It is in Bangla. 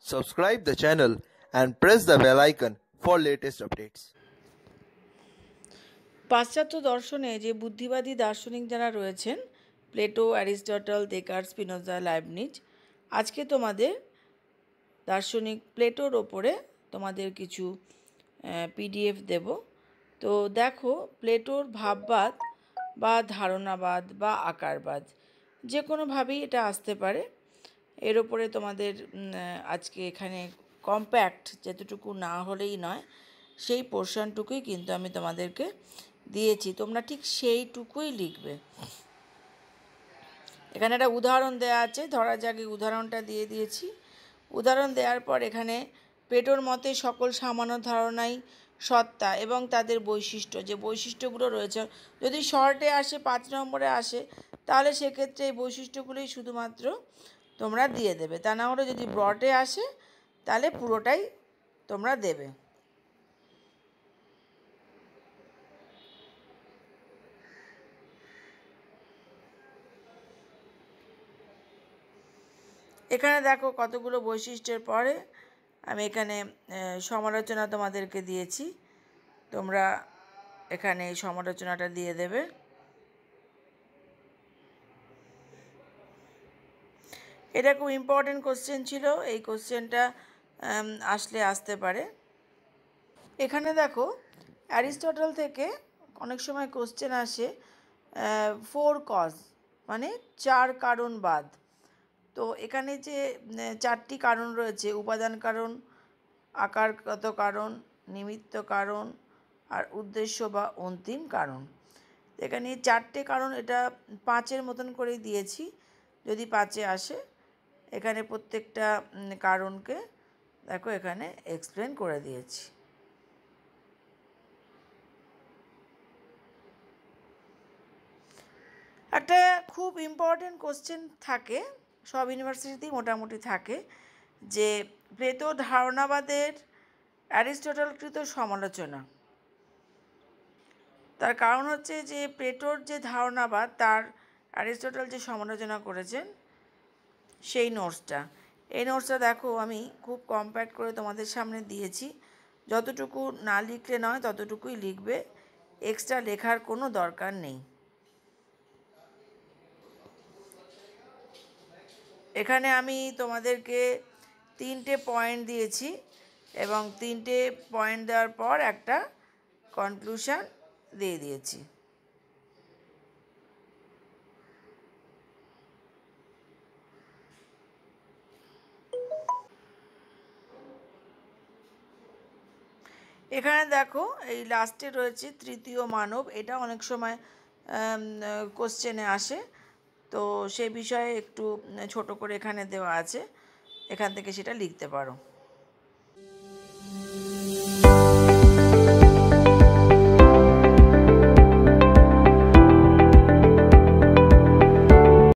Subscribe the channel and press the bell icon for latest updates. পাশ্চাত্য দর্শনে যে বুদ্ধিবাদী দার্শনিক যারা রয়েছেন, প্লেটো, অ্যারিস্টটল, দেকার্ড, স্পিনোজা, লাইবনিজ, আজকে তোমাদের দার্শনিক প্লেটোর ওপরে তোমাদের কিছু পিডিএফ দেব। তো দেখো, প্লেটোর ভাববাদ বা ধারণাবাদ বা আকারবাদ যে কোনোভাবেই এটা আসতে পারে। এর ওপরে তোমাদের আজকে এখানে কম্প্যাক্ট যেতটুকু না হলেই নয়, সেই পোর্শনটুকুই কিন্তু আমি তোমাদেরকে দিয়েছি, তোমরা ঠিক সেইটুকুই লিখবে। এখানে একটা উদাহরণ দেওয়া আছে, ধরা যাক এই উদাহরণটা দিয়ে দিয়েছি। উদাহরণ দেওয়ার পর এখানে প্লেটোর মতে সকল সামান্য ধারণাই সত্তা এবং তাদের বৈশিষ্ট্য, যে বৈশিষ্ট্যগুলো রয়েছে, যদি শর্টে আসে 5 নম্বরে আসে, তাহলে সেক্ষেত্রে এই বৈশিষ্ট্যগুলোই শুধুমাত্র তোমরা দিয়ে দেবে। তা না হলে যদি ব্রডে আসে তাহলে পুরোটাই তোমরা দেবে। এখানে দেখো কতগুলো বৈশিষ্ট্যের পরে আমি এখানে সমালোচনা তোমাদেরকে দিয়েছি, তোমরা এখানে সমালোচনাটা দিয়ে দেবে। এটা খুব ইম্পর্টেন্ট কোশ্চেন ছিল, এই কোশ্চেনটা আসতে পারে। এখানে দেখো, অ্যারিস্টটল থেকে অনেক সময় কোশ্চেন আসে 4 কজ, মানে 4 কারণবাদ। তো এখানে যে 4টি কারণ রয়েছে, উপাদান কারণ, আকারগত কারণ, নিমিত্ত কারণ আর উদ্দেশ্য বা অন্তিম কারণ। এখানে 4টে কারণ, এটা 5-এর মতন করেই দিয়েছি, যদি 5-এ আসে। এখানে প্রত্যেকটা কারণকে দেখো এখানে এক্সপ্লেন করে দিয়েছি। একটা খুব ইম্পর্টেন্ট কোশ্চেন থাকে, সব ইউনিভার্সিটিতেই মোটামুটি থাকে, যে প্লেটো ধারণাবাদের অ্যারিস্টটলকৃত সমালোচনা। তার কারণ হচ্ছে যে প্লেটোর যে ধারণাবাদ তার অ্যারিস্টটল যে সমালোচনা করেছেন সেই নোটসটা। এই নোটসটা দেখো আমি খুব কম্প্যাক্ট করে তোমাদের সামনে দিয়েছি, যতটুকু না লিখলে নয় ততটুকুই লিখবে, এক্সট্রা লেখার কোনো দরকার নেই। এখানে আমি তোমাদেরকে 3টে পয়েন্ট দিয়েছি এবং 3টে পয়েন্ট দেওয়ার পর একটা কনক্লুশন দিয়ে দিয়েছি। এখানে দেখো এই লাস্টে রয়েছে তৃতীয় মানব, এটা অনেক সময় কোশ্চেনে আসে, তো সে বিষয়ে একটু ছোট করে এখানে দেওয়া আছে, এখান থেকে সেটা লিখতে পারো।